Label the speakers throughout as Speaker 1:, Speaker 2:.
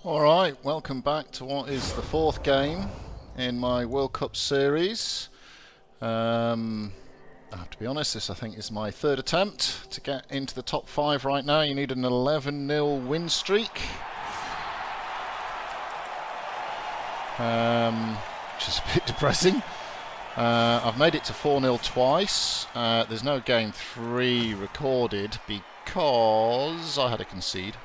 Speaker 1: Alright, welcome back to what is the fourth game in my World Cup series. I have to be honest, this I think is my third attempt to get into the top 5 right now. You need an 11-0 win streak, which is a bit depressing. I've made it to 4-0 twice. There's no game 3 recorded because I had a concede.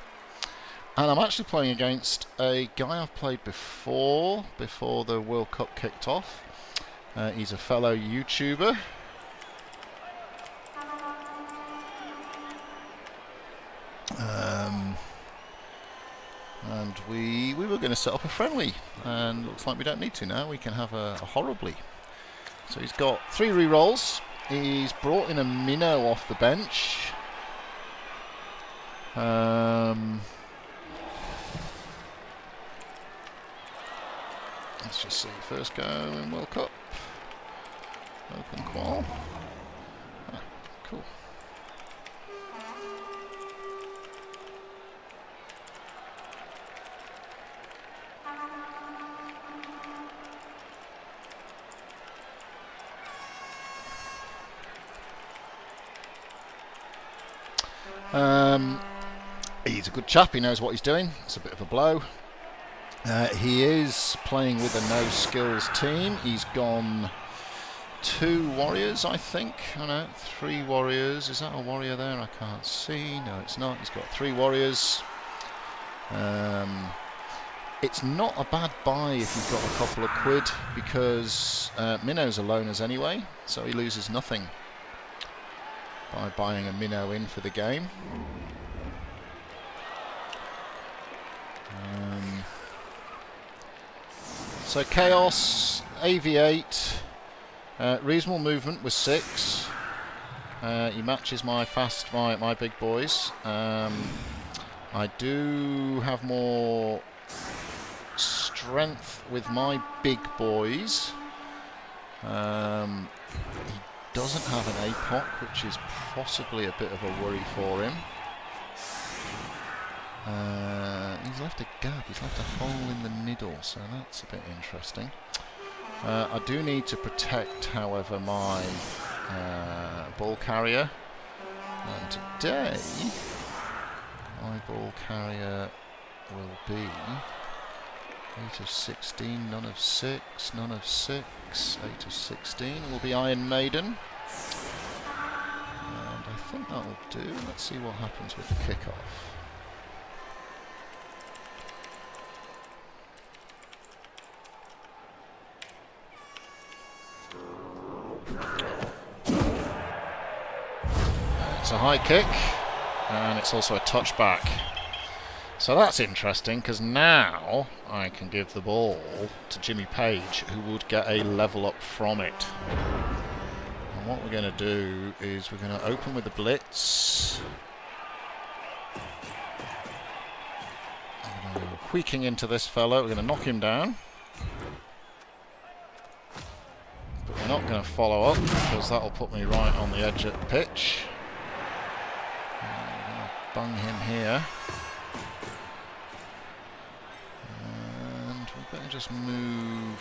Speaker 1: And I'm actually playing against a guy I've played before the World Cup kicked off. He's a fellow YouTuber. And we were going to set up a friendly, and looks like we don't need to now. We can have a horribly. So he's got 3 rerolls. He's brought in a minnow off the bench. Let's just see. First go in World Cup. Open qual. Ah, cool. He's a good chap. He knows what he's doing. It's a bit of a blow. He is playing with a no-skills team. He's gone 2 warriors, I think. Oh no, 3 warriors. Is that a warrior there? I can't see. No, it's not. He's got 3 warriors. It's not a bad buy if you've got a couple of quid, because minnows are loners anyway, so he loses nothing by buying a minnow in for the game. So Chaos, AV8, reasonable movement with 6. He matches my my big boys. I do have more strength with my big boys. He doesn't have an APOC, which is possibly a bit of a worry for him. He's left a gap, he's left a hole in the middle, so that's a bit interesting. I do need to protect, however, my ball carrier. And today, my ball carrier will be 8 of 16, none of 6, none of 6, 8 of 16 will be Iron Maiden. And I think that will do. Let's see what happens with the kickoff. It's a high kick, and it's also a touchback. So that's interesting, because now I can give the ball to Jimmy Page, who would get a level up from it. And what we're going to do is we're going to open with the blitz. I'm going to go wheaking into this fellow. We're going to knock him down. But we're not going to follow up, because that'll put me right on the edge of the pitch. Bung him here, and we better just move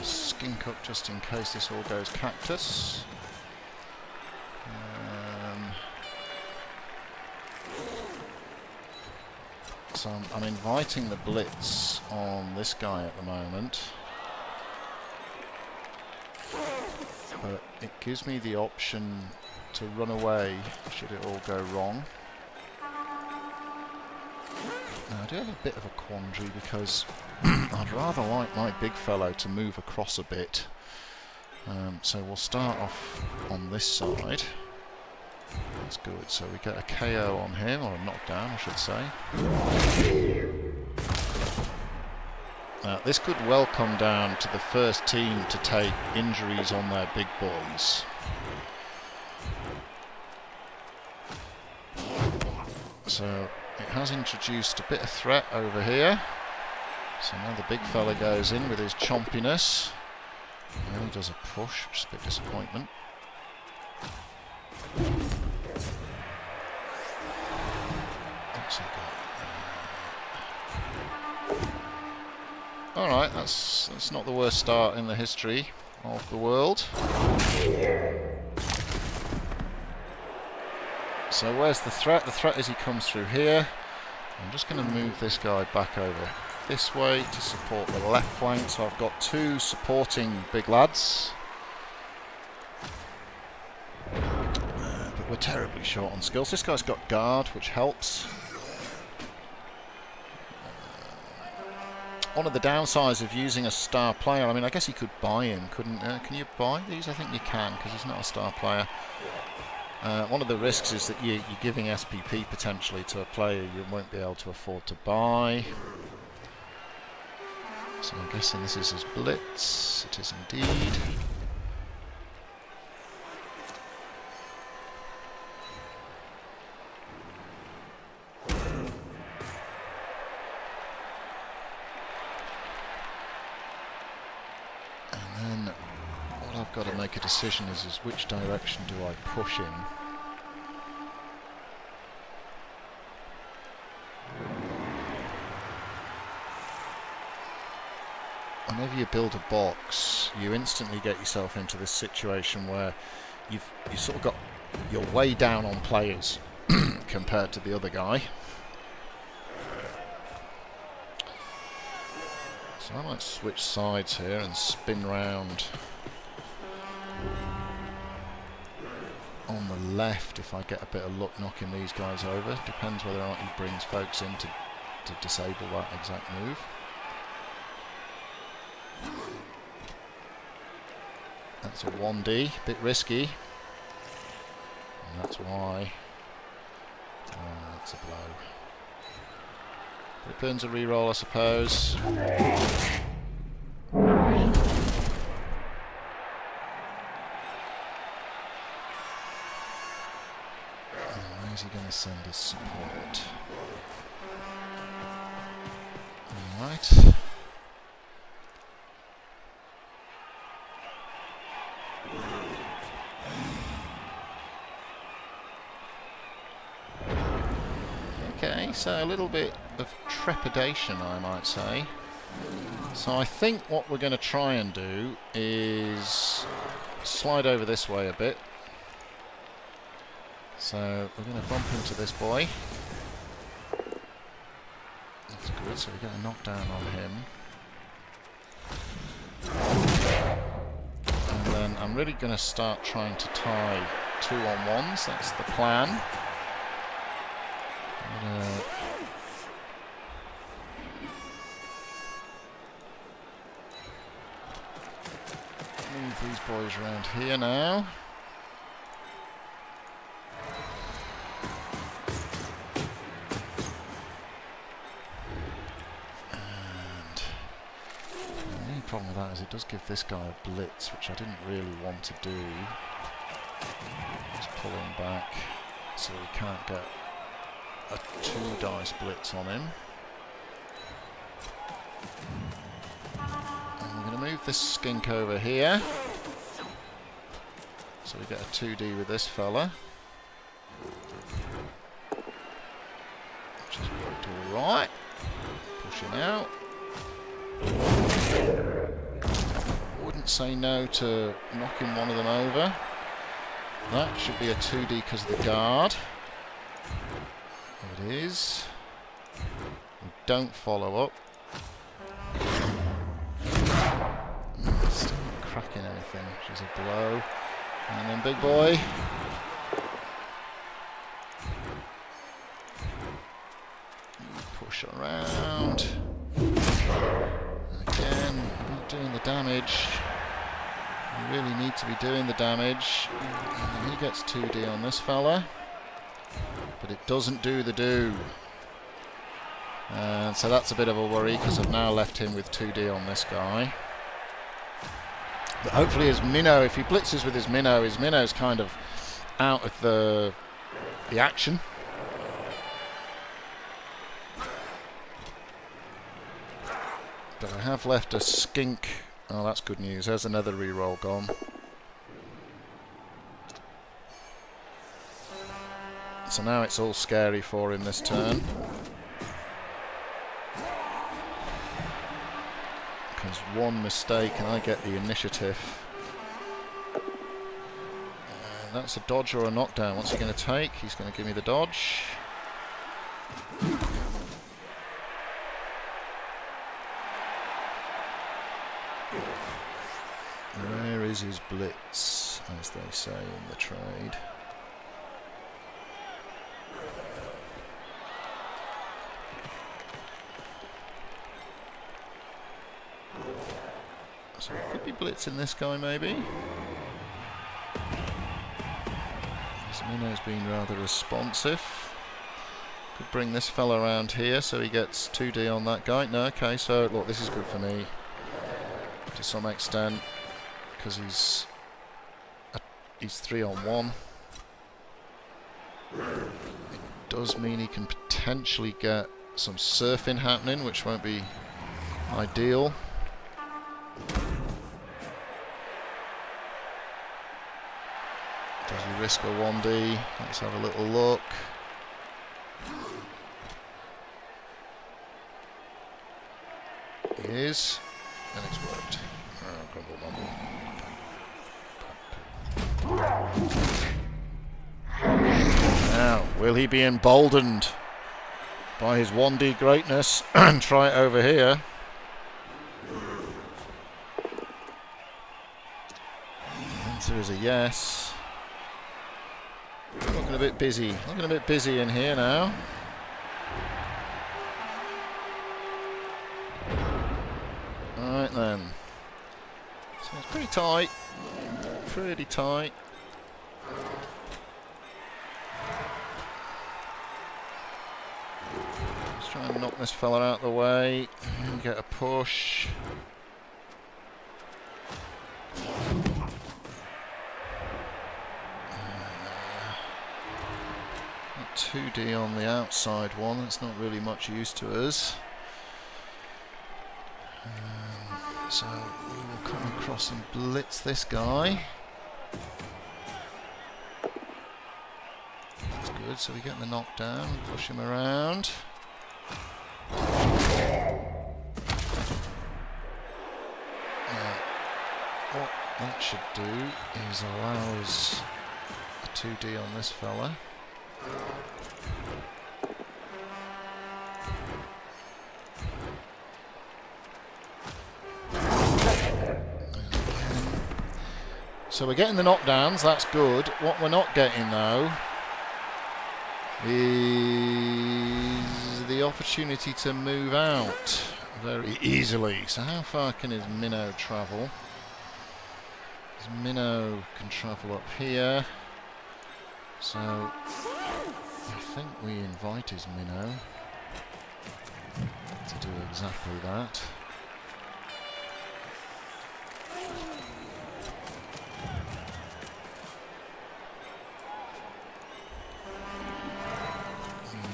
Speaker 1: Skink up just in case this all goes cactus. So I'm inviting the blitz on this guy at the moment, but it gives me the option to run away should it all go wrong. Now I do have a bit of a quandary, because I'd rather like my big fellow to move across a bit. So we'll start off on this side. That's good. So we get a KO on him, or a knockdown I should say. Now this could well come down to the first team to take injuries on their big boys. So it has introduced a bit of threat over here. So now the big fella goes in with his chompiness. And he does a push, which is a bit disappointment. What's he got? Alright, that's not the worst start in the history of the world. So where's the threat? The threat is he comes through here. I'm just going to move this guy back over this way to support the left flank. So I've got two supporting big lads. But we're terribly short on skills. This guy's got guard, which helps. One of the downsides of using a star player, I mean, I guess you could buy him, couldn't you? Can you buy these? I think you can, because he's not a star player. One of the risks is that you're giving SPP potentially to a player you won't be able to afford to buy. So I'm guessing this is his blitz. It is indeed. Got to make a decision is which direction do I push in. Whenever you build a box, you instantly get yourself into this situation where you've sort of got you're way down on players compared to the other guy. So I might switch sides here and spin round on the left if I get a bit of luck knocking these guys over. Depends whether or not he brings folks in to disable that exact move. That's a 1D, bit risky. And that's why. That's a blow. But it burns a reroll, I suppose. Where's he going to send his support? Alright. Okay, so a little bit of trepidation, I might say. So I think what we're going to try and do is slide over this way a bit. So we're going to bump into this boy. That's good, so we get a knockdown on him. And then I'm really going to start trying to tie 2-on-1s, that's the plan. I'm gonna move these boys around here now. Problem with that is it does give this guy a blitz, which I didn't really want to do. Just pull him back so we can't get a 2-dice blitz on him. And we're going to move this skink over here so we get a 2D with this fella, which is worked alright. Pushing out. Wouldn't say no to knocking one of them over. That should be a 2D because of the guard. It is. We don't follow up. Still not cracking anything, which is a blow. And then big boy. Push around. Again, not doing the damage. You really need to be doing the damage. And he gets 2D on this fella. But it doesn't do the do. And so that's a bit of a worry because I've now left him with 2D on this guy. But hopefully his minnow, if he blitzes with his minnow's kind of out of the action. But I have left a skink. Oh, that's good news. There's another reroll gone. So now it's all scary for him this turn. There's one mistake and I get the initiative. That's a dodge or a knockdown. What's he going to take? He's going to give me the dodge. Where is his blitz, as they say in the trade? So it could be blitzing this guy maybe. Minnow's been rather responsive. Could bring this fella around here so he gets 2D on that guy. No, okay, so look, this is good for me to some extent because he's 3-on-1. It does mean he can potentially get some surfing happening, which won't be ideal. Does he risk a 1D? Let's have a little look. He is, and it's worked. Now, will he be emboldened by his 1D greatness and try it over here? The answer is a yes. Looking a bit busy. Looking a bit busy in here now. Alright then. So it's pretty tight. Pretty tight. Let's try and knock this fella out of the way and get a push. 2D on the outside one, that's not really much use to us. So we will come across and blitz this guy. That's good, so we get the knockdown, push him around. Now, what that should do is allow us a 2D on this fella. So we're getting the knockdowns, that's good. What we're not getting though is the opportunity to move out very easily. So how far can his minnow travel? His minnow can travel up here. So I think we invite his minnow to do exactly that.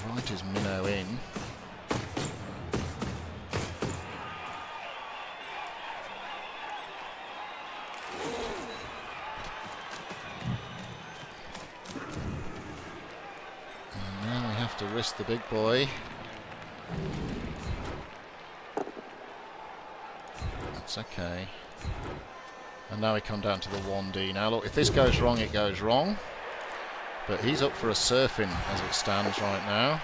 Speaker 1: Invite his minnow in. To risk the big boy. That's okay. And now we come down to the 1D. Now look, if this goes wrong, it goes wrong. But he's up for a surfing as it stands right now.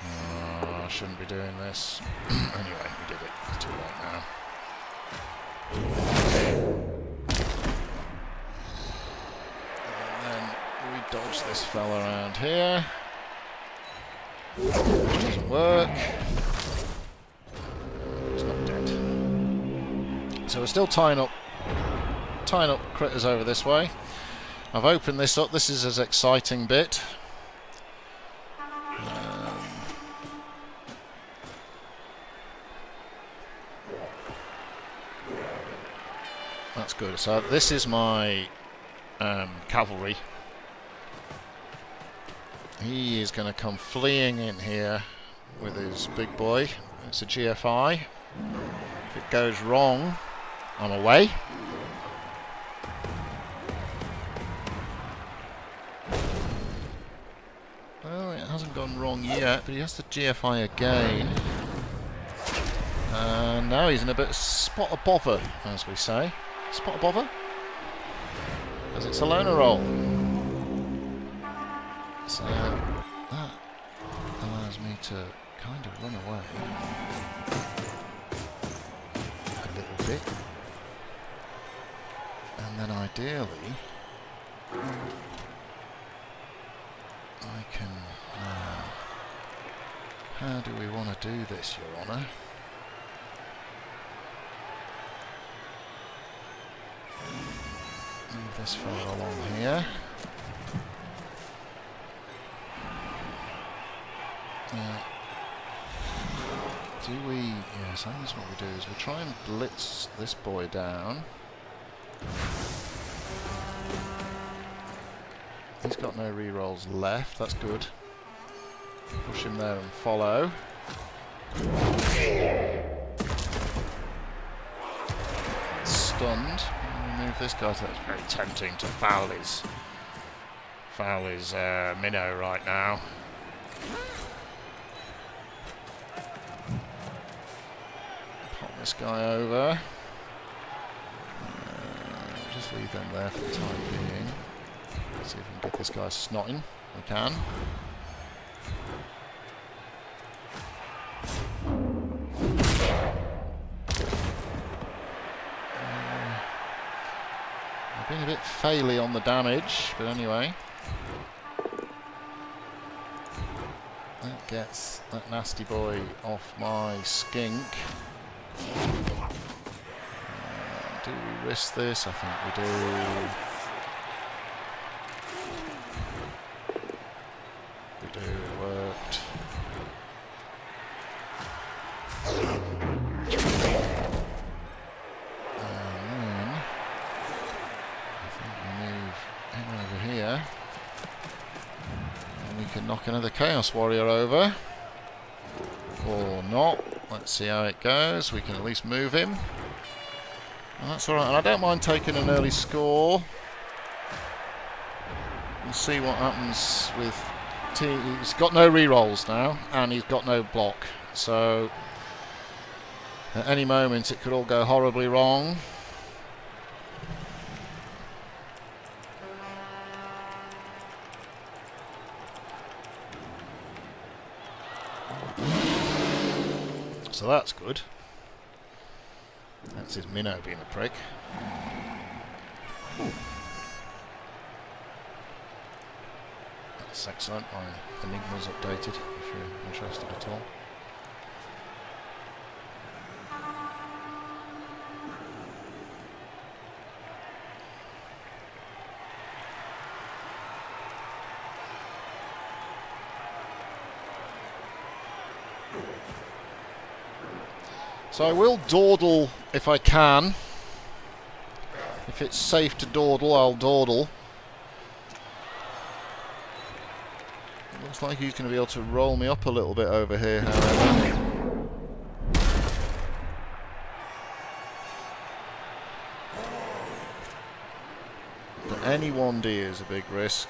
Speaker 1: Oh, I shouldn't be doing this. Anyway, we did it. It's too late now. And then we dodge this fella around here. Which doesn't work. He's not dead. So we're still tying up critters over this way. I've opened this up. This is his exciting bit. That's good. So this is my cavalry. He is going to come fleeing in here with his big boy. It's a GFI. If it goes wrong, I'm away. Well, it hasn't gone wrong yet, but he has to GFI again. And now he's in a bit of spot of bother, as we say. Spot of bother? Because it's a loner roll. So that allows me to kind of run away a little bit. And then ideally I can... how do we want to do this, Your Honour? Move this far along here. Do we... yes, I think that's what we do, is we try and blitz this boy down. He's got no rerolls left, that's good. Push him there and follow. Stunned. Remove this guy, so that's very tempting to foul his minnow right now. Pop this guy over. Just leave them there for the time being. Let's see if we can get this guy snotting. We can. I've been a bit faily on the damage, but anyway. That gets that nasty boy off my skink. Do we risk this? I think we do. We do, it worked. And then I think we move him over here. And we can knock another Chaos Warrior over. Or not. Let's see how it goes. We can at least move him. And that's alright, and I don't mind taking an early score. We'll see what happens with he's got no rerolls now, and he's got no block. So at any moment it could all go horribly wrong. So that's good. That's his minnow being a prick. That's excellent. My Enigma's updated, if you're interested at all. So I will dawdle if I can. If it's safe to dawdle, I'll dawdle. It looks like he's going to be able to roll me up a little bit over here, however. But any 1D is a big risk.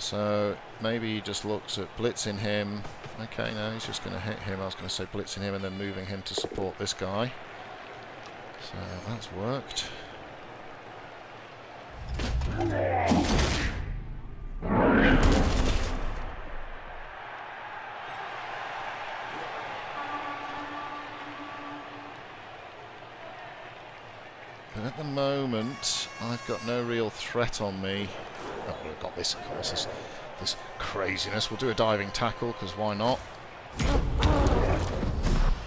Speaker 1: So maybe he just looks at blitzing him. Okay, no, he's just going to hit him. I was going to say blitzing him and then moving him to support this guy. So that's worked. But at the moment, I've got no real threat on me. Oh, we've got this, of course, this craziness. We'll do a diving tackle, because why not?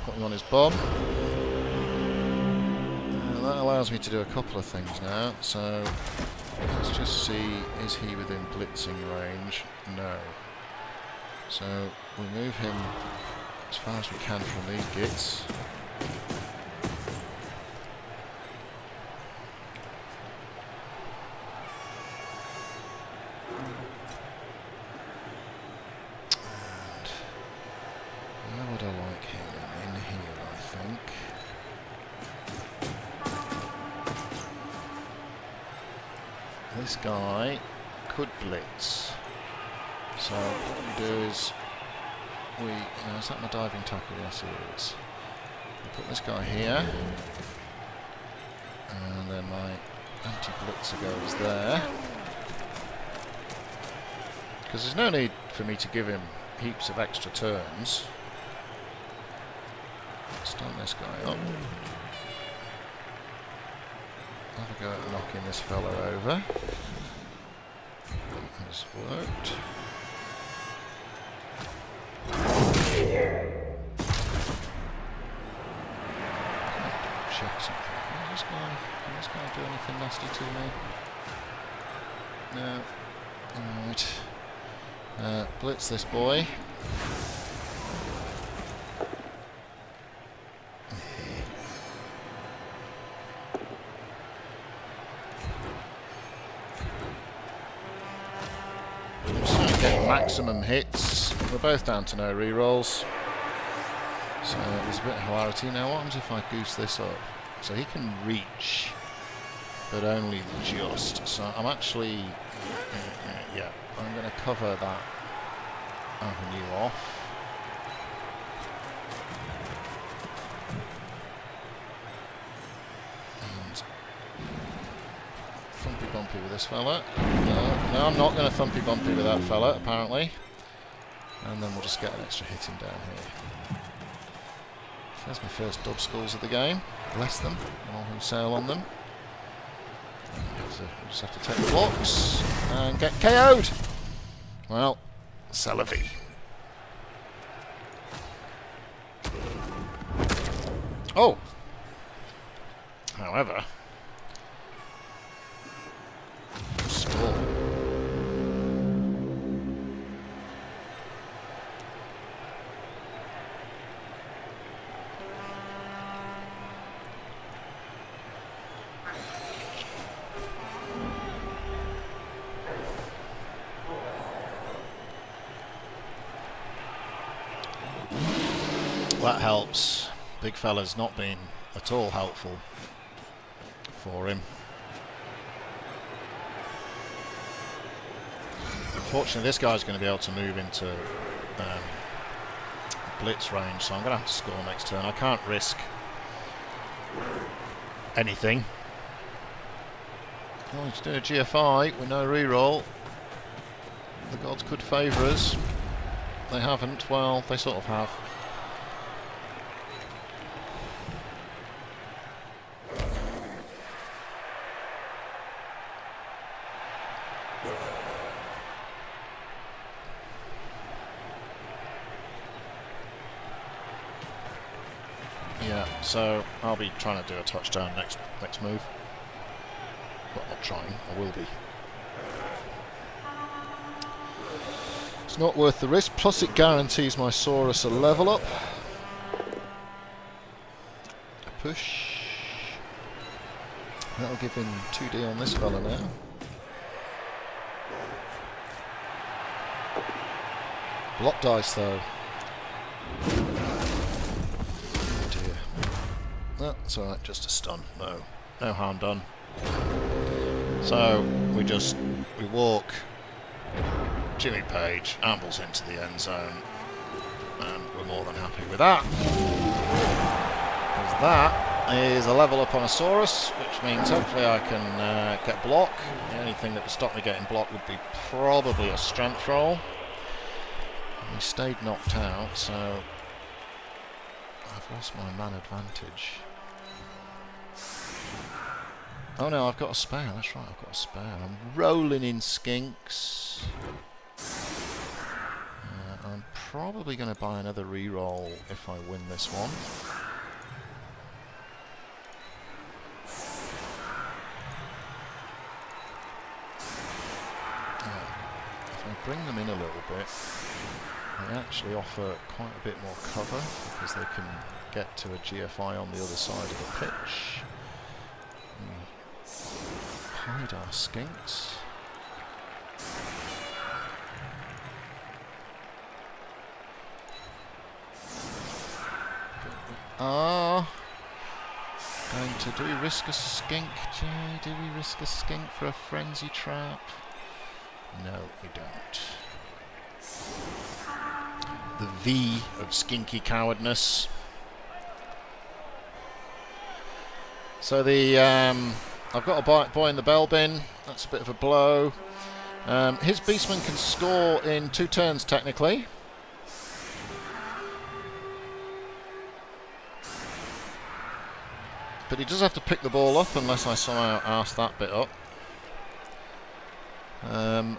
Speaker 1: Put him on his bum. That allows me to do a couple of things now. So let's just see, is he within blitzing range? No. So we move him as far as we can from these gits. This guy could blitz. So what we do is is that my diving tackle? Yes, it is. Put this guy here. And then my anti-blitzer goes there. Because there's no need for me to give him heaps of extra turns. Stun this guy up. Have a go at knocking this fella over. That has worked. Check something. Can this guy do anything nasty to me? No. Alright. Blitz this boy. I'm just trying to get maximum hits. We're both down to no rerolls. So there's a bit of hilarity. Now what happens if I goose this up? So he can reach, but only just. So I'm actually, yeah, I'm going to cover that avenue off. And thumpy bumpy with this fella. No, I'm not going to thumpy bumpy with that fella, apparently. And then we'll just get an extra hit him down here. There's my first dub skulls of the game. Bless them, and I'll sail on them. So we just have to take the blocks and get KO'd. Well, c'est la vie. Oh! However, score. That helps. Big fella's not been at all helpful for him. Unfortunately, this guy's going to be able to move into blitz range, so I'm going to have to score next turn. I can't risk anything. Well, he's doing a GFI with no reroll. The gods could favour us. They haven't. Well, they sort of have. Yeah, so I'll be trying to do a touchdown next move. Well, not trying, I will be. It's not worth the risk, plus it guarantees my Saurus a level up. A push. That'll give him 2D on this fella now. Block dice though. That's alright, just a stun. No harm done. So we walk. Jimmy Page ambles into the end zone, and we're more than happy with that. Because that is a level up on a Saurus, which means hopefully I can get block. The only thing that would stop me getting block would be probably a strength roll. And he stayed knocked out, so I've lost my man advantage. Oh no, I've got a spare, that's right, I've got a spare. I'm rolling in skinks. I'm probably going to buy another reroll if I win this one. If I bring them in a little bit, they actually offer quite a bit more cover because they can get to a GFI on the other side of the pitch. Hide our skinks. Going to, do we risk a skink, Jay? Do we risk a skink for a frenzy trap? No, we don't. The V of skinky cowardness. So the I've got a boy in the bell bin. That's a bit of a blow. His beastman can score in 2 turns technically. But he does have to pick the ball up unless I somehow arse that bit up. I'm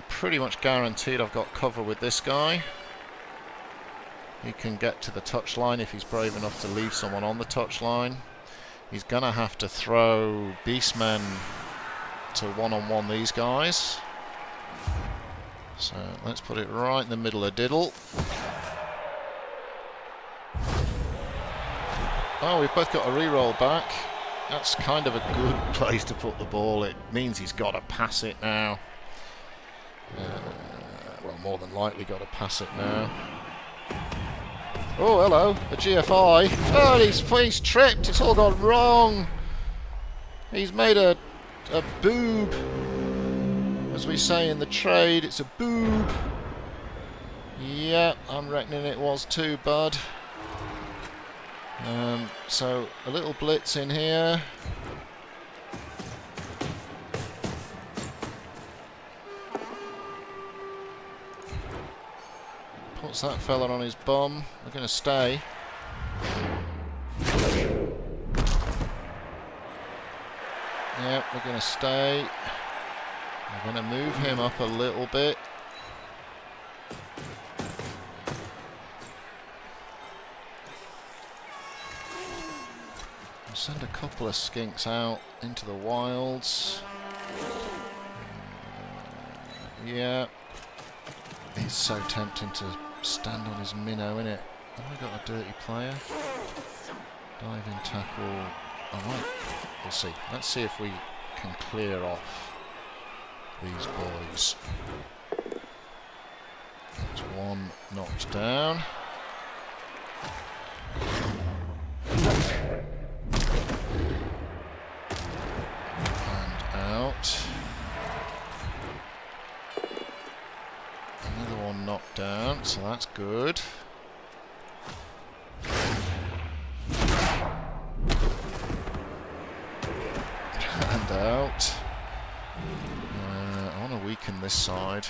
Speaker 1: pretty much guaranteed I've got cover with this guy. He can get to the touchline if he's brave enough to leave someone on the touchline. He's going to have to throw beastmen to one-on-one these guys. So let's put it right in the middle of diddle. Oh, we've both got a re-roll back. That's kind of a good place to put the ball. It means he's got to pass it now. Well, more than likely got to pass it now. Oh, hello, a GFI. Oh, he's tripped. It's all gone wrong. He's made a boob. As we say in the trade, it's a boob. Yeah, I'm reckoning it was too, bud. So a little blitz in here. Puts that fella on his bum. We're going to stay. Yeah, we're going to stay. We're going to move him up a little bit. We'll send a couple of skinks out into the wilds. Yeah. It's so tempting to stand on his minnow, isn't it? Have I got a dirty player? Diving tackle. Alright, we'll see. Let's see if we can clear off these boys. That's one knocked down. And out. Another one knocked down, so that's good. And out. I want to weaken this side.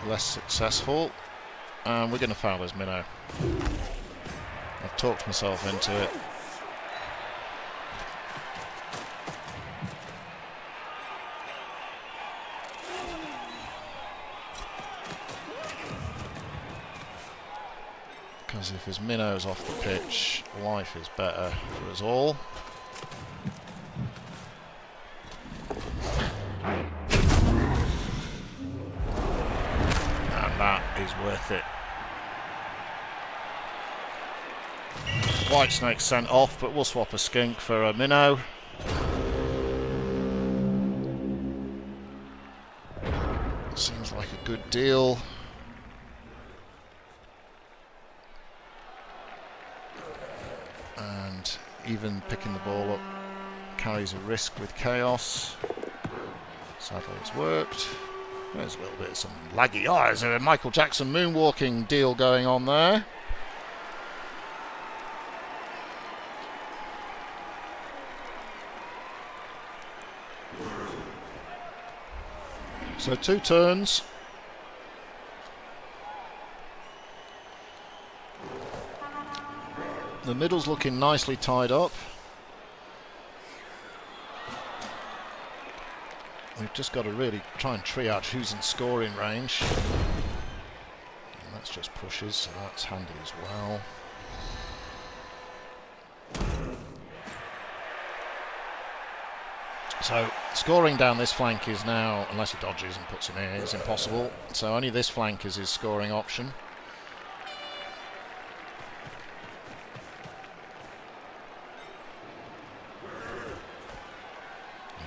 Speaker 1: Less successful. And we're going to foul his minnow. I've talked myself into it. Because if his minnow's off the pitch, life is better for us all. And that is worth it. Whitesnake sent off, but we'll swap a skink for a minnow. Seems like a good deal. And even picking the ball up carries a risk with chaos. Sadly it's worked. There's a little bit of some laggy. Oh, there's a Michael Jackson moonwalking deal going on there. So 2 turns. The middle's looking nicely tied up. We've just got to really try and triage who's in scoring range. And that's just pushes, so that's handy as well. So scoring down this flank is now, unless he dodges and puts him in, is impossible. So only this flank is his scoring option.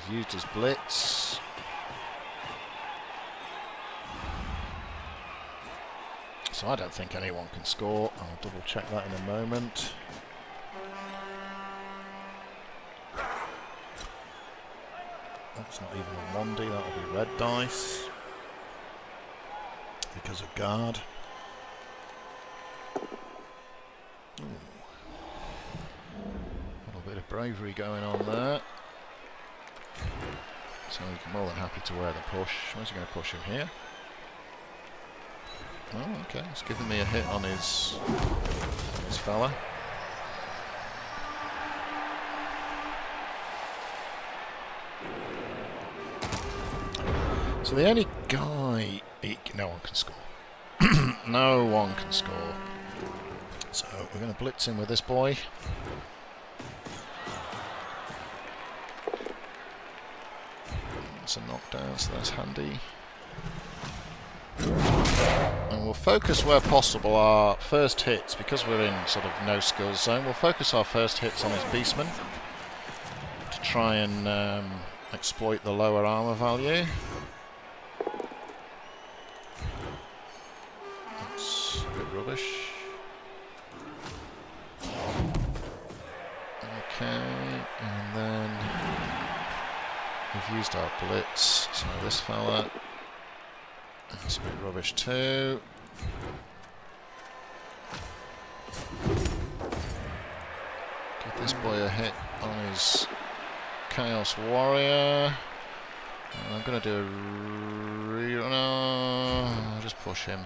Speaker 1: He's used his blitz. So I don't think anyone can score. I'll double check that in a moment. That's not even a 1D, that'll be red dice. Because of guard. Ooh. bravery going on there. So he's more than happy to wear the push. Where's he going to push him here? Oh, okay. He's giving me a hit on his fella. So the only guy... no one can score. No one can score. So we're going to blitz him with this boy. That's a knockdown, so that's handy. And we'll focus where possible our first hits, because we're in sort of no skills zone. We'll focus our first hits on his beastman to try and exploit the lower armor value. That's a bit rubbish. Okay, and then we've used our blitz, so this fella, that's a bit rubbish too. Give this boy a hit on his Chaos Warrior. And I'm going to do a no, I'll just push him.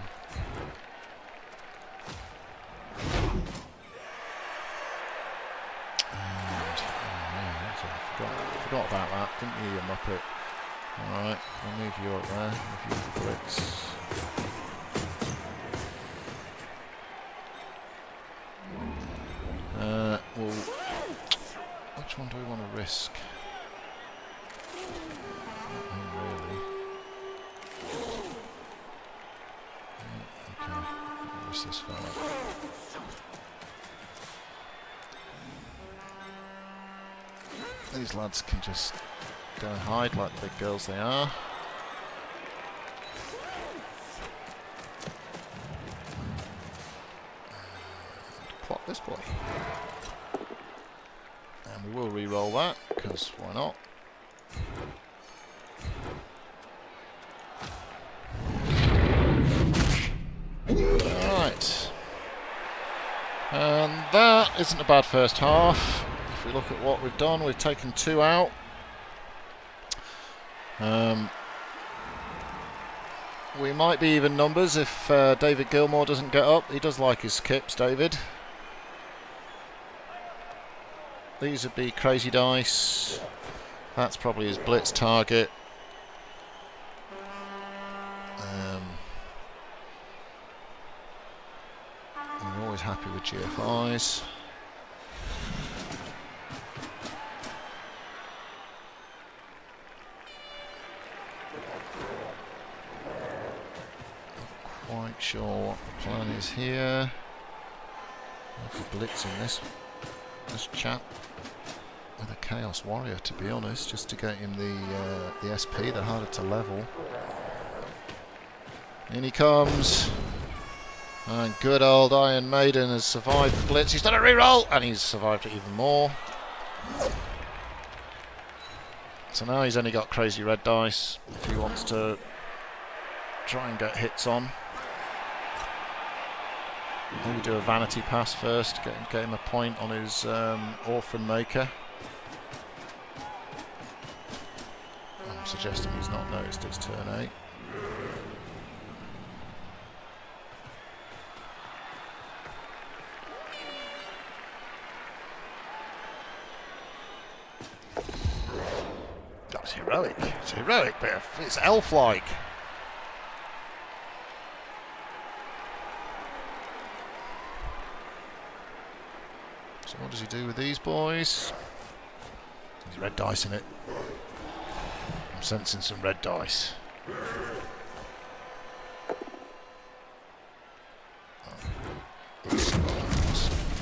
Speaker 1: Forgot about that, didn't you, you muppet? Alright, I'll move you up there, move you up the blitz. Well, which one do we want to risk? Not really. Okay, where's this fella? These lads can just go and hide like the big girls they are. And plot this boy. And we will re-roll that, because why not? Alright. And that isn't a bad first half. If we look at what we've done, we've taken 2 out. We might be even numbers if David Gilmore doesn't get up. He does like his skips, David. These would be crazy dice. That's probably his blitz target. We're always happy with GFIs. Quite sure what the plan is here. I'll be blitzing this chap with a Chaos Warrior, to be honest, just to get him the SP. They're harder to level. In he comes, and good old Iron Maiden has survived the blitz. He's done a reroll, and he's survived it even more. So now he's only got crazy red dice if he wants to try and get hits on. Maybe do a vanity pass first, get him a point on his Orphan Maker. I'm suggesting he's not noticed it's turn 8. That's heroic. It's heroic, but it's elf-like. So what does he do with these boys? There's red dice in it. I'm sensing some red dice.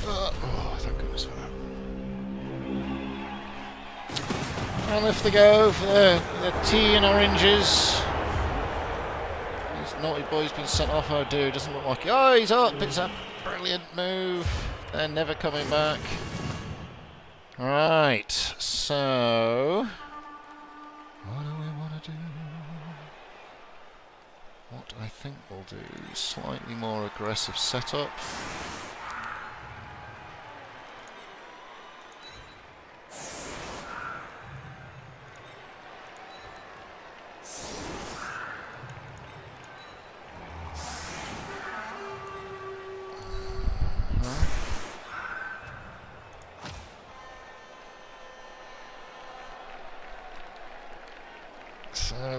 Speaker 1: Oh, thank goodness for that. And if they go for the tea and oranges. This naughty boy's been sent off. Oh dear, doesn't look like it. Oh, he's up. It's a brilliant move. They're never coming back. Right, so what do we want to do? What I think we'll do, slightly more aggressive setup.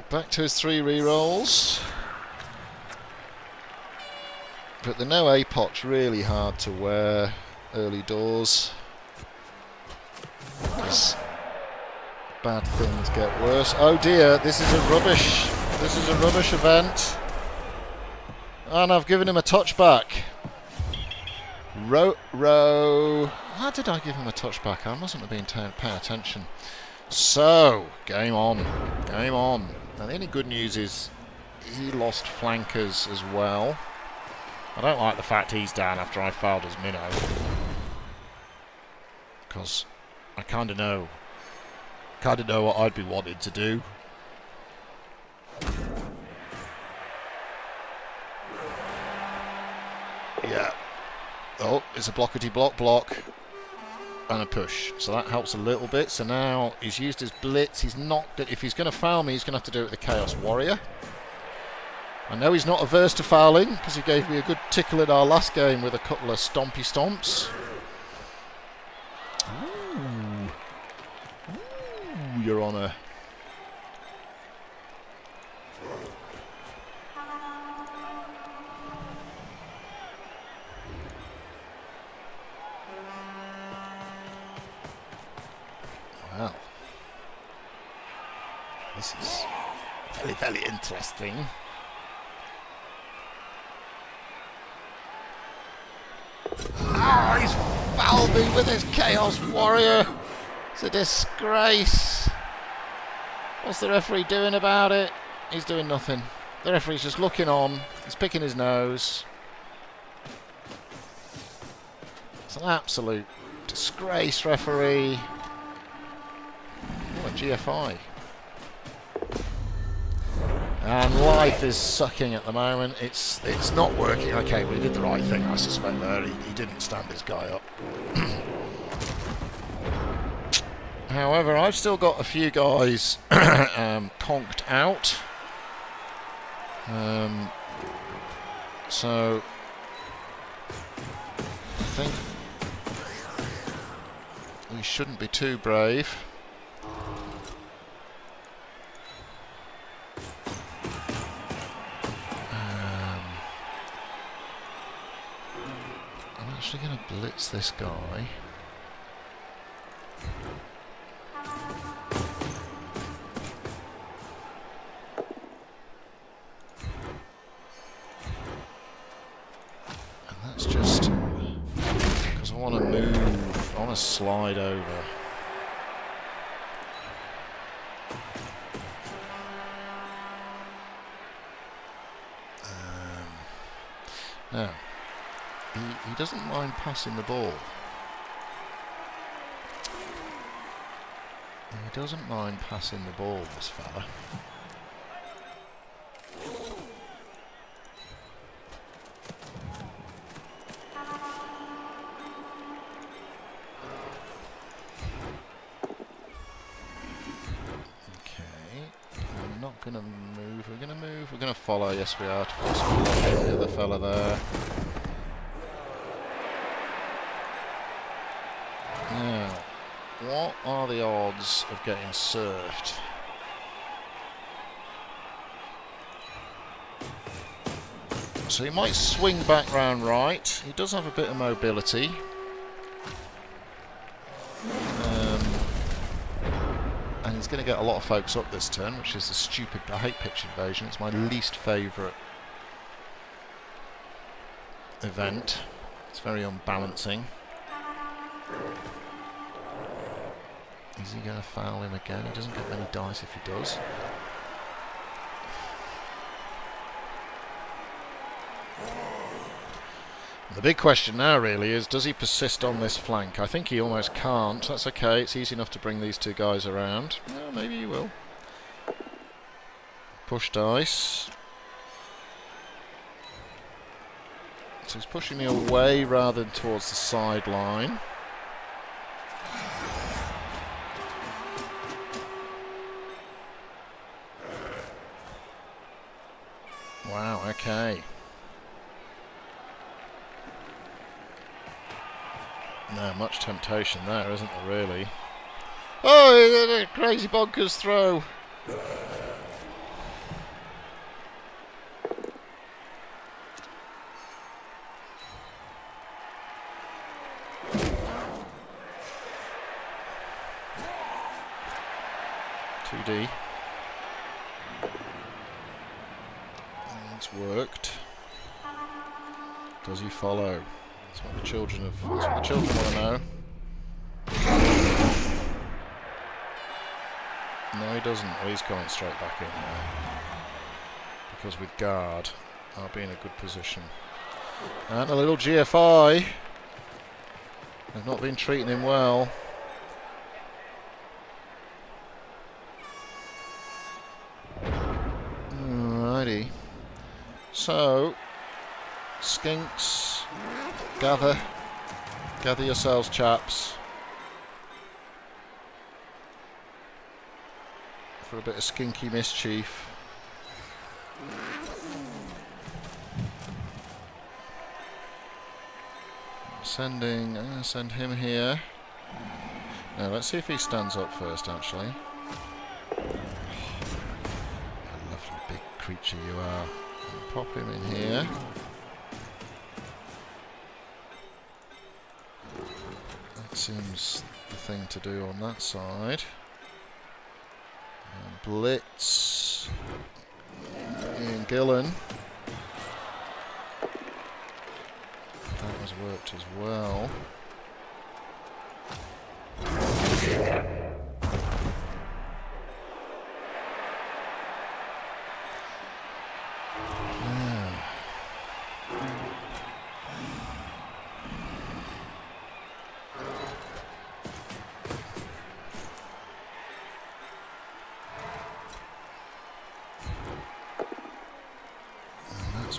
Speaker 1: Back to his 3 rerolls. But the no APOC's really hard to wear early doors. Because bad things get worse. Oh dear, this is a rubbish event. And I've given him a touchback. How did I give him a touchback? I mustn't have been paying attention. So, game on. Now the only good news is he lost flankers as well. I don't like the fact he's down after I failed as minnow. Because I kind of know what I'd be wanting to do. Yeah. Oh, it's a blockety block. And a push. So that helps a little bit. So now he's used his blitz. He's not... If he's going to foul me, he's going to have to do it with the Chaos Warrior. I know he's not averse to fouling, because he gave me a good tickle in our last game with a couple of stompy stomps. Ooh, Your Honour. Well, this is very, very interesting. Oh, he's fouled me with his Chaos Warrior. It's a disgrace. What's the referee doing about it? He's doing nothing. The referee's just looking on. He's picking his nose. It's an absolute disgrace, referee. What a GFI. And life is sucking at the moment. It's not working. Okay, we did the right thing, I suspect there. He didn't stand his guy up. However, I've still got a few guys conked out. So I think we shouldn't be too brave. I'm actually going to blitz this guy. And that's just because I want to move, I want to slide over. Now, he doesn't mind passing the ball. He doesn't mind passing the ball, this fella. Okay, we're not going to move. We're going to move. We're going to follow. Yes, we are. To force the other fella there. Now, what are the odds of getting served? So he might swing back round right. He does have a bit of mobility. And he's going to get a lot of folks up this turn, which is a stupid... I hate pitch invasion. It's my least favourite event. It's very unbalancing. Is he going to foul him again? He doesn't get many dice if he does. The big question now really is, does he persist on this flank? I think he almost can't. That's okay, it's easy enough to bring these two guys around. Yeah, maybe he will. Push dice. So he's pushing me away rather than towards the sideline. Wow, okay. No, much temptation there, isn't there, really? Oh, crazy bonkers throw. 2D. It's worked. Does he follow? That's what the children want to know. No, he doesn't. Well, he's going straight back in now. Because with guard, I'll be in a good position. And a little GFI. They've not been treating him well. Alrighty. So, skinks, gather yourselves, chaps, for a bit of skinky mischief. I'm gonna send him here. Now let's see if he stands up first, actually. A lovely big creature you are. I'll pop him in here. That seems the thing to do on that side. And blitz. Ian Gillen. That has worked as well.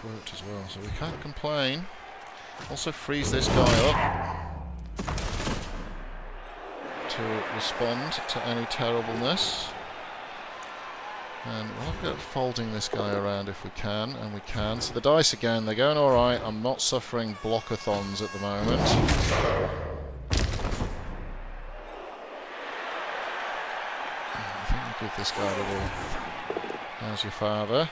Speaker 1: Worked as well, so we can't complain. Also frees this guy up to respond to any terribleness. And we'll look at folding this guy around if we can, and we can. So the dice again, they're going alright. I'm not suffering blockathons at the moment. I think we'll give this guy a little... How's your father?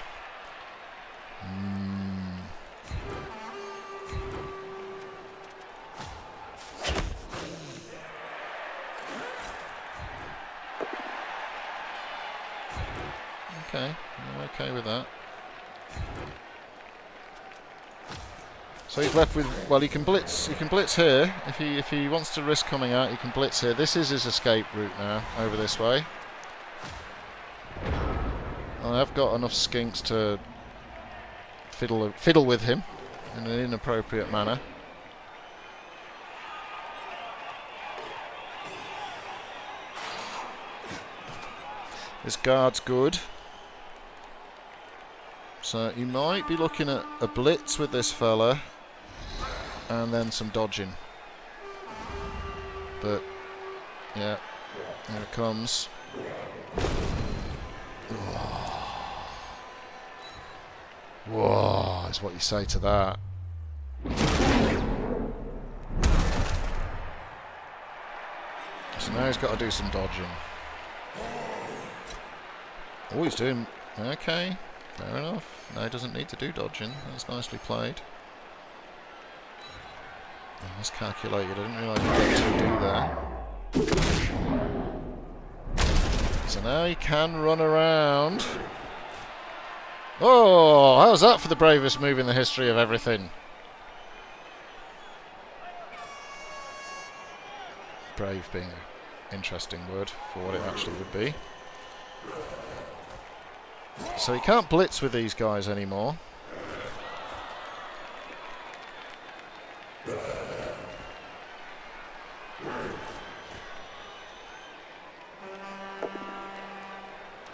Speaker 1: Okay, I'm okay with that. So he's left with, well, he can blitz here. If he wants to risk coming out, he can blitz here. This is his escape route now, over this way. I've got enough skinks to fiddle with him in an inappropriate manner. This guard's good. So you might be looking at a blitz with this fella and then some dodging. But yeah, here it comes. Whoa, is what you say to that. So now he's got to do some dodging. Oh, he's doing... Okay, fair enough. No, he doesn't need to do dodging. That's nicely played. I miscalculated. I didn't realise he got to do there. So now he can run around. Oh, how's that for the bravest move in the history of everything? Brave being an interesting word for what it actually would be. So he can't blitz with these guys anymore.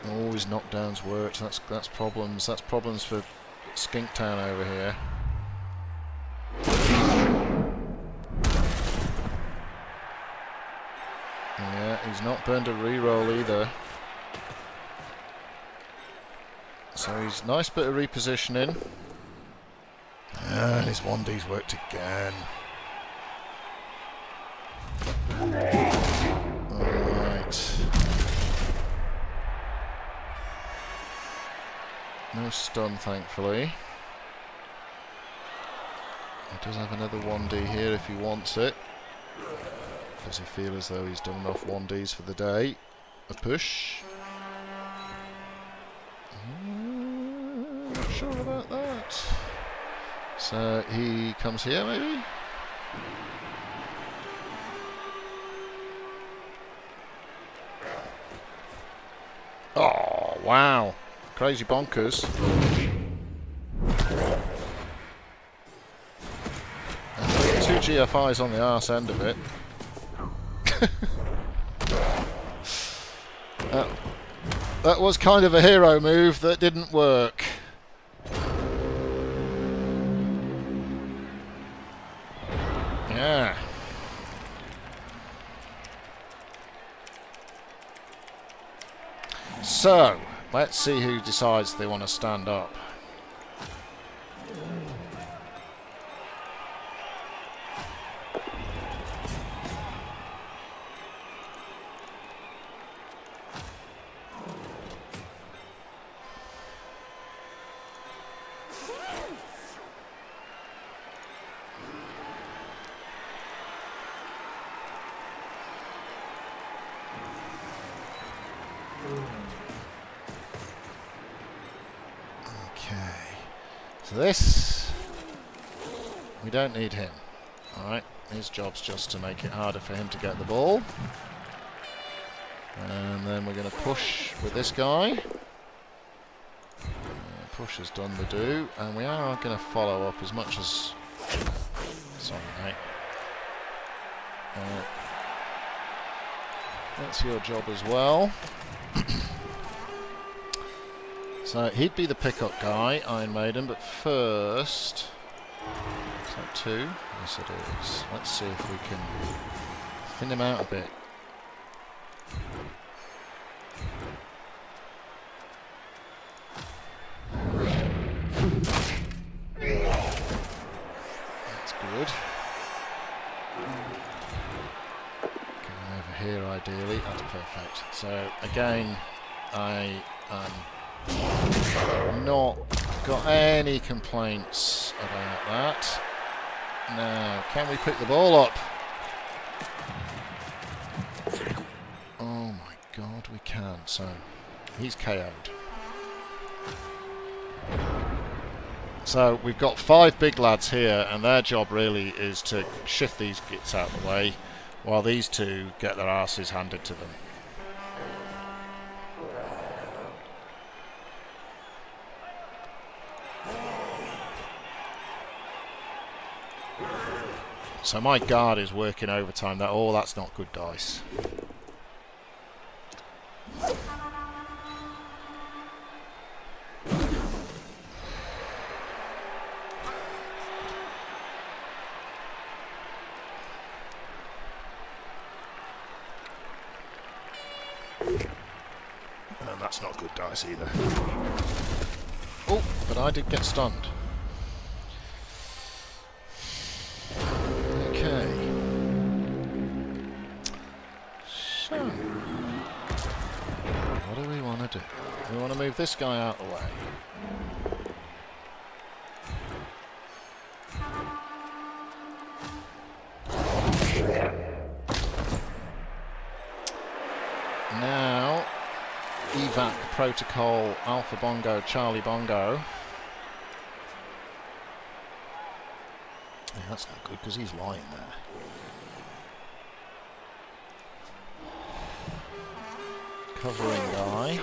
Speaker 1: Oh, his knockdowns worked. That's problems. That's problems for Skinktown over here. Yeah, he's not burned a reroll either. So he's nice bit of repositioning. And his 1D's worked again. Alright. No stun, thankfully. He does have another 1D here if he wants it. Does he feel as though he's done enough 1Ds for the day? A push. sure about that. So he comes here, maybe? Oh, wow. Crazy bonkers. And 2 GFIs on the arse end of it. That was kind of a hero move that didn't work. Yeah. So, let's see who decides they want to stand up. So this, we don't need him. Alright, his job's just to make it harder for him to get the ball. And then we're going to push with this guy. Push has done the do, and we are going to follow up as much as... Sorry, mate. That's your job as well. So he'd be the pickup guy, Iron Maiden, but first... Is that 2? Yes it is. Let's see if we can thin him out a bit. That's good. Going over here ideally, that's perfect. So again, I not got any complaints about that. Now, can we pick the ball up? Oh my god, we can. So, he's KO'd. So, we've got 5 big lads here, and their job really is to shift these gits out of the way, while these 2 get their asses handed to them. So my guard is working overtime. Oh, that's not good dice. And that's not good dice either. Oh, but I did get stunned. What do we want to do? We want to move this guy out of the way. Now, evac protocol Alpha Bongo, Charlie Bongo. Yeah, that's not good because he's lying there. Covering guy.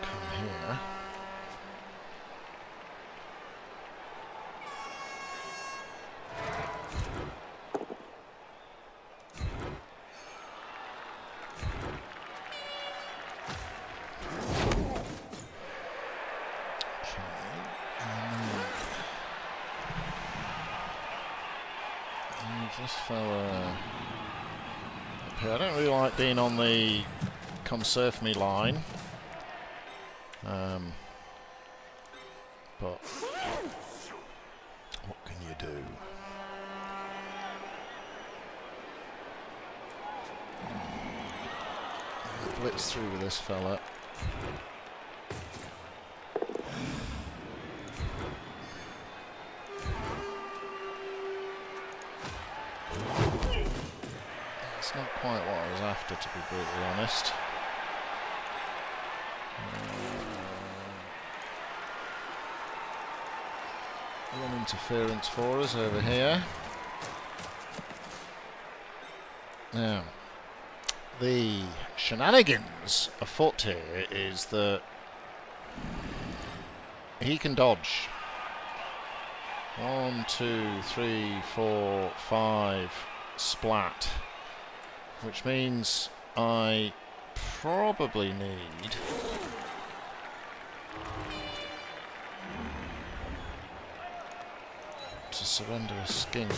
Speaker 1: Come here. This fella up here. I don't really like being on the come surf me line, but what can you do? Blitz through with this fella. That's not quite what I was after, to be brutally honest. One interference for us over here. Now, the shenanigans afoot here is that he can dodge. 1, 2, 3, 4, 5 splat, which means I probably need to surrender a skink.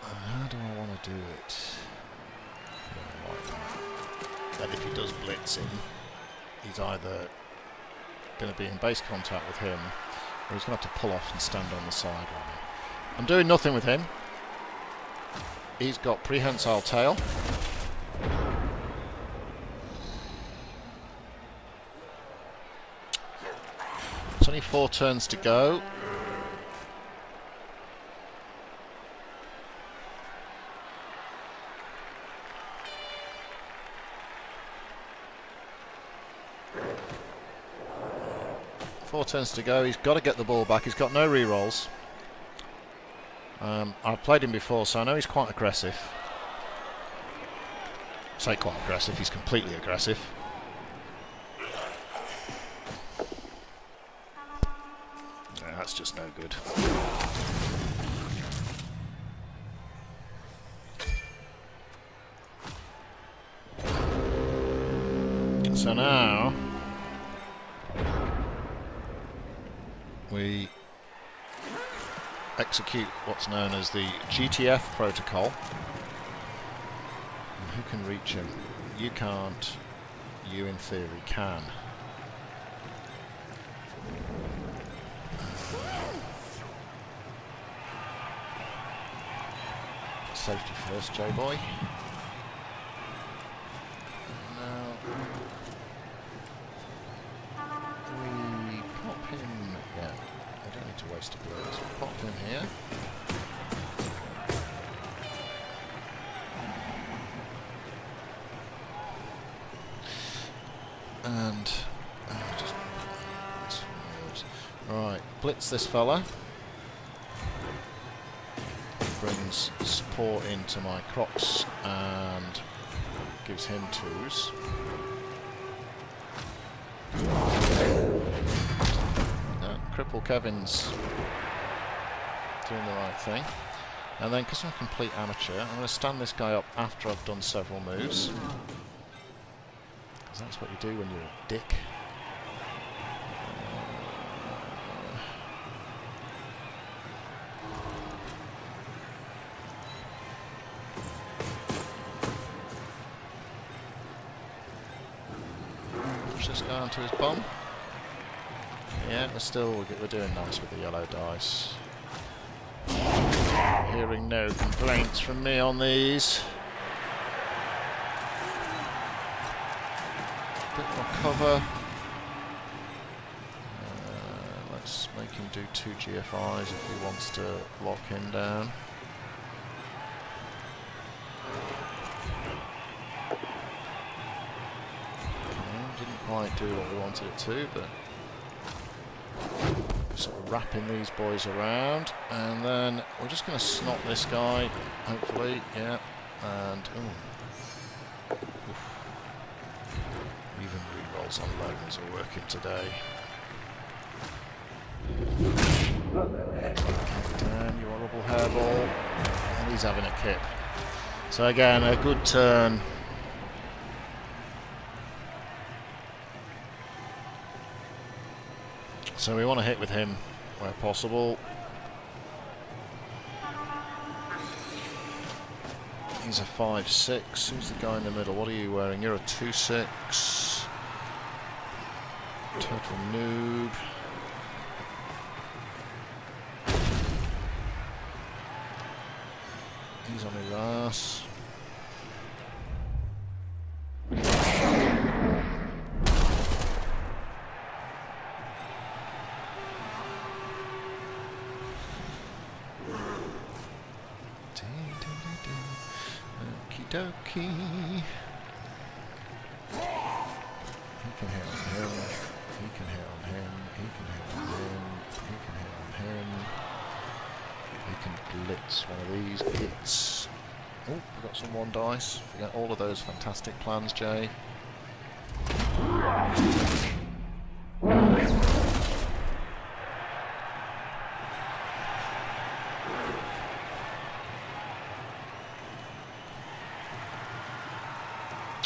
Speaker 1: How do I want to do it? That if he does blitz him, he's either going to be in base contact with him, or he's going to have to pull off and stand on the sideline. I'm doing nothing with him. He's got prehensile tail. It's only 4 turns to go. He's got to get the ball back. He's got no re-rolls. I've played him before, so I know he's quite aggressive. I say quite aggressive, he's completely aggressive. Yeah, that's just no good. So now we execute what's known as the GTF protocol. And who can reach him? You can't. You, in theory, can. Safety first, J-boy. Now we pop him. Yeah, I don't need to waste a blitz. Pop him here. And just right, blitz this fella. Brings support into my Crocs and gives him 2s. Cripple Kevin's doing the right thing. And then, because I'm a complete amateur, I'm going to stand this guy up after I've done several moves. Because that's what you do when you're a dick. Push this guy onto his bum. Yeah, we're doing nice with the yellow dice. Hearing no complaints from me on these. Bit more cover. Let's make him do 2 GFIs if he wants to lock him down. Okay, didn't quite do what we wanted it to, but sort of wrapping these boys around, and then we're just going to snot this guy, hopefully, yeah, and even re-rolls on Logans are working today. Down, you horrible hairball, and he's having a kip. So again, a good turn. So we want to hit with him where possible. He's a 5-6. Who's the guy in the middle? What are you wearing? You're a 2-6. Total noob. He's on his ass. dokie. He can hit on him. He can hit on him. He can hit on him. He can hit on him. He can blitz one of these gits. Oh, we got some 1 dice. Forget all of those fantastic plans, Jay.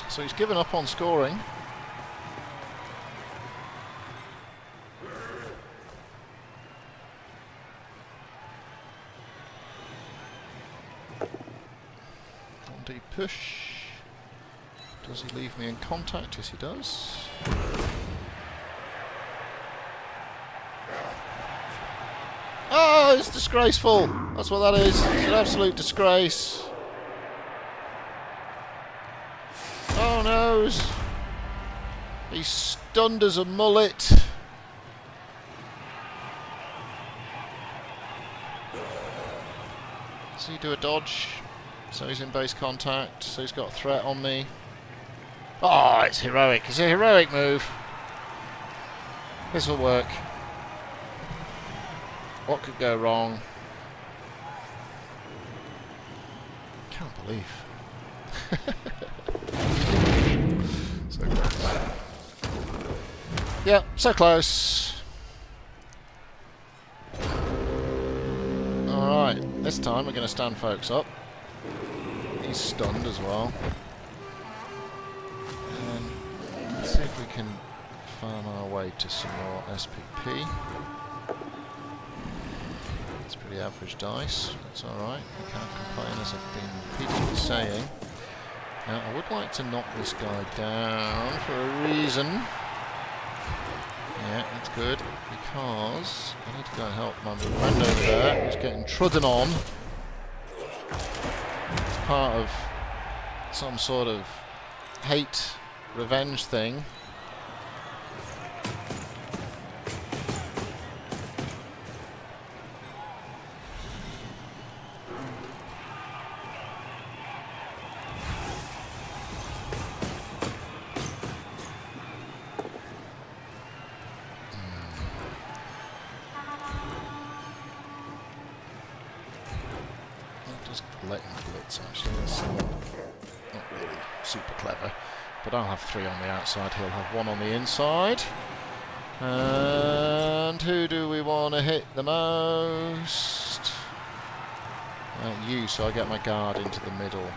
Speaker 1: So he's given up on scoring. On-D push. Does he leave me in contact? Yes, he does. Oh, it's disgraceful. That's what that is. It's an absolute disgrace. Oh no! He's stunned as a mullet. Does he do a dodge? So he's in base contact, so he's got a threat on me. Oh, it's heroic. It's a heroic move. This will work. What could go wrong? Can't believe. So close. Yeah, so close. Alright, this time we're going to stand folks up. He's stunned as well. And let's see if we can farm our way to some more SPP. It's pretty average dice, that's alright. I can't complain, as I've been repeatedly saying. Now, I would like to knock this guy down for a reason. Yeah, that's good, because I need to go and help my friend over there, who's getting trodden on. It's part of some sort of hate, revenge thing. Let him blitz, actually. That's not really super clever. But I'll have 3 on the outside, he'll have 1 on the inside. And who do we want to hit the most? You, so I get my guard into the middle.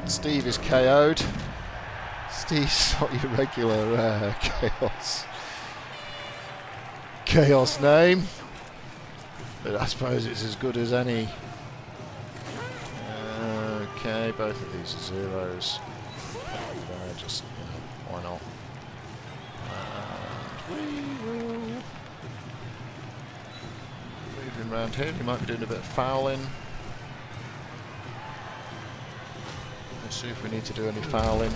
Speaker 1: Steve is KO'd. Steve's not your regular Chaos name, but I suppose it's as good as any. Okay, both of these are zeros. Just, you know, why not? And we will move him around here. He might be doing a bit of fouling. Let's see if we need to do any fouling.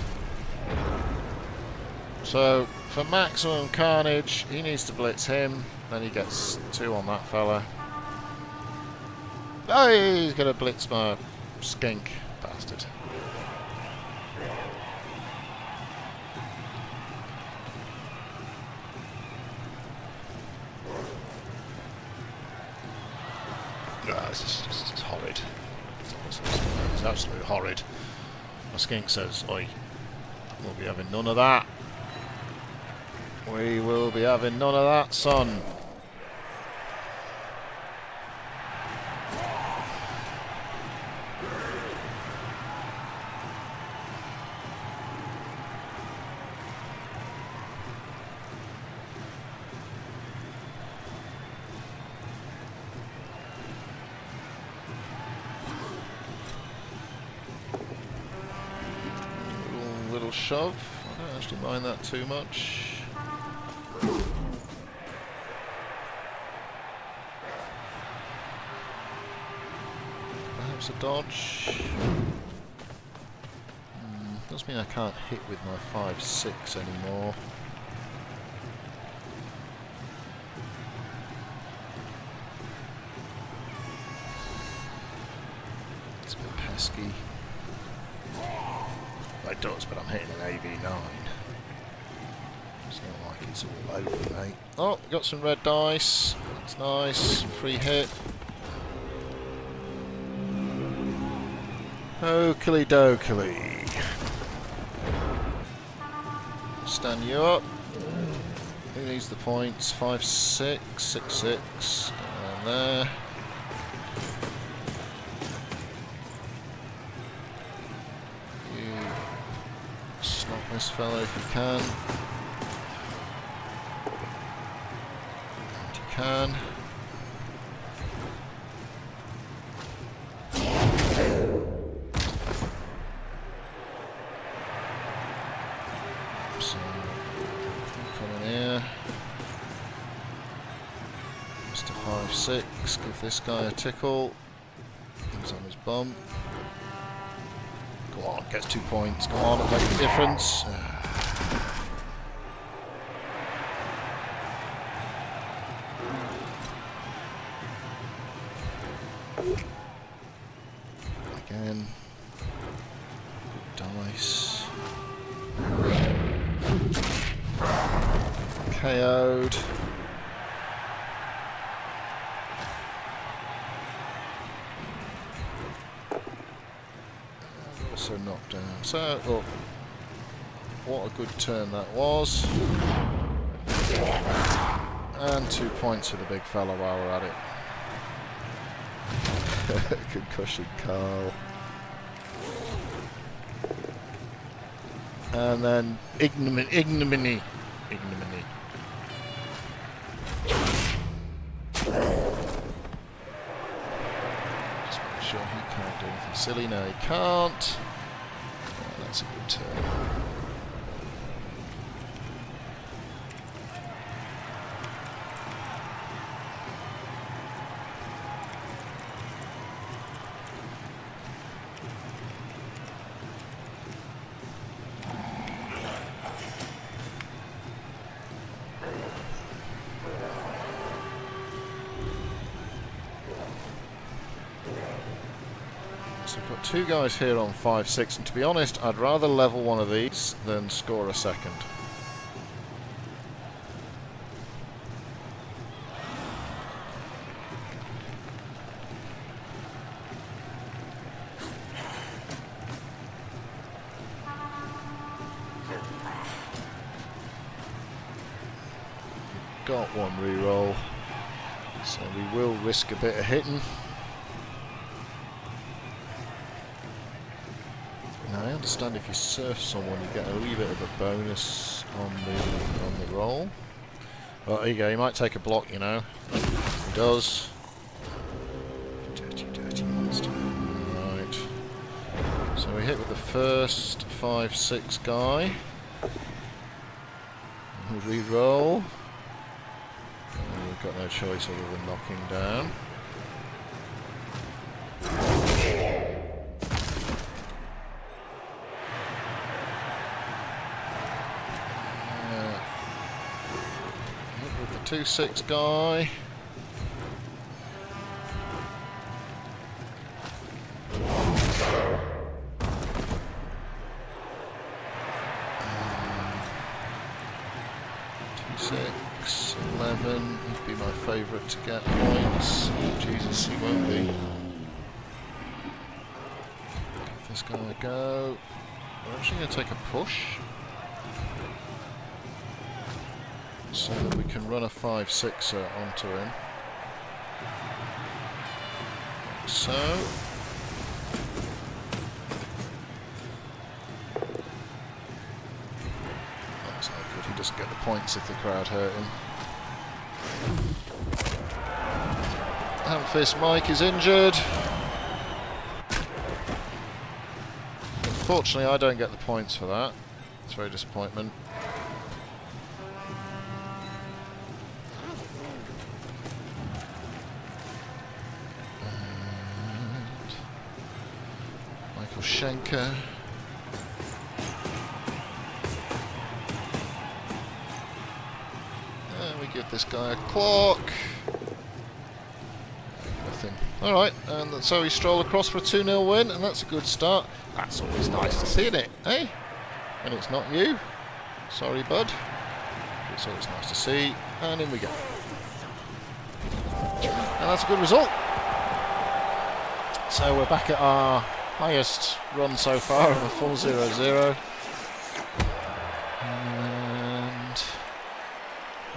Speaker 1: So, for maximum carnage, he needs to blitz him, then he gets 2 on that fella. Oh, he's going to blitz my skink bastard. It's horrid. It's absolutely horrid. My skink says, oi, we'll be having none of that. We will be having none of that, son. Little shove. I don't actually mind that too much. Perhaps a dodge. Does mean I can't hit with my 5-6 anymore. risky. Well, it does, but I'm hitting an AV9. It's not like it's all over, mate. Oh, got some red dice. That's nice. Free hit. Oakley dokley. Stand you up. Who needs the points? 5, 6, 6, 6. And there. You stop this fellow if you can. And you can. So, come in here. Mr. 5, 6, give this guy a tickle. He's on his bum. Go on, gets 2 points. Go on, it'll make a difference. Again. Good dice. KO'd. And also knocked down. So, look, what a good turn that was. And 2 points for the big fella while we're at it. Concussion Carl. And then ignominy. Just make sure he can't do anything silly. No, he can't. Oh, that's a good turn. So we've got 2 guys here on 5, 6, and to be honest, I'd rather level one of these than score a second. Got 1 reroll, so we will risk a bit of hitting. Now I understand if you surf someone, you get a wee bit of a bonus on the roll. Well, there you go. You might take a block, you know. He does. Dirty monster. Right. So we hit with the first 5, 6 guy. We re-roll. We've got no choice other than knocking down. With the 2, 6 guy. Six, 11, he'd be my favourite to get points. Jesus, he won't be. Give this guy a go. We're actually going to take a push, so that we can run a 5, 6er onto him. Like so. He doesn't get the points if the crowd hurt him. Hamfist Mike is injured. Unfortunately, I don't get the points for that. It's very disappointment. And Michael Schenker. Give this guy a clock. Nothing. Alright, and so we stroll across for a 2-0 win, and that's a good start. That's always nice to see, isn't it? Eh? And it's not you. Sorry, bud. It's always nice to see. And in we go. And that's a good result. So we're back at our highest run so far of a full 0-0. And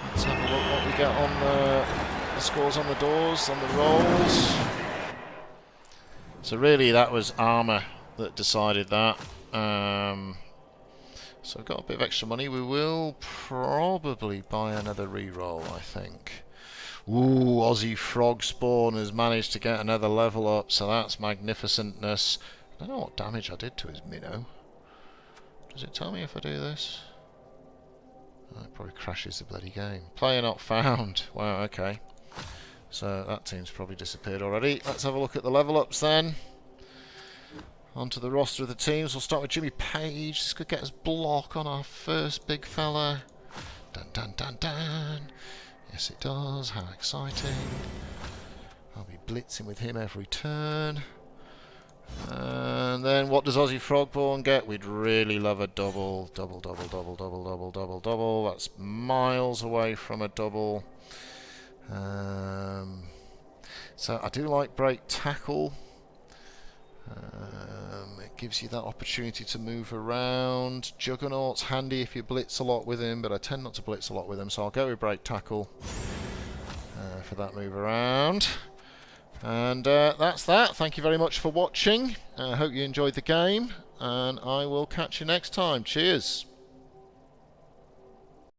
Speaker 1: let's have a look what we get on the scores on the doors, on the rolls. So really that was armour that decided that. So we've got a bit of extra money. We will probably buy another re-roll, I think. Ooh, Ozzy Frogsbourne has managed to get another level up, so that's magnificentness. I don't know what damage I did to his minnow. Does it tell me if I do this? Oh, it probably crashes the bloody game. Player not found. Wow, okay. So that team's probably disappeared already. Let's have a look at the level ups then. Onto the roster of the teams. We'll start with Jimmy Page. This could get us block on our first big fella. Dun dun dun dun. Yes it does. How exciting. I'll be blitzing with him every turn. And then what does Ozzy Frogsbourne get? We'd really love a double. Double, double, double, double, double, double, double. That's miles away from a double. So I do like break tackle. It gives you that opportunity to move around. Juggernaut's handy if you blitz a lot with him, but I tend not to blitz a lot with him, so I'll go with break tackle for that move around. And that's that. Thank you very much for watching. I hope you enjoyed the game, and I will catch you next time. Cheers.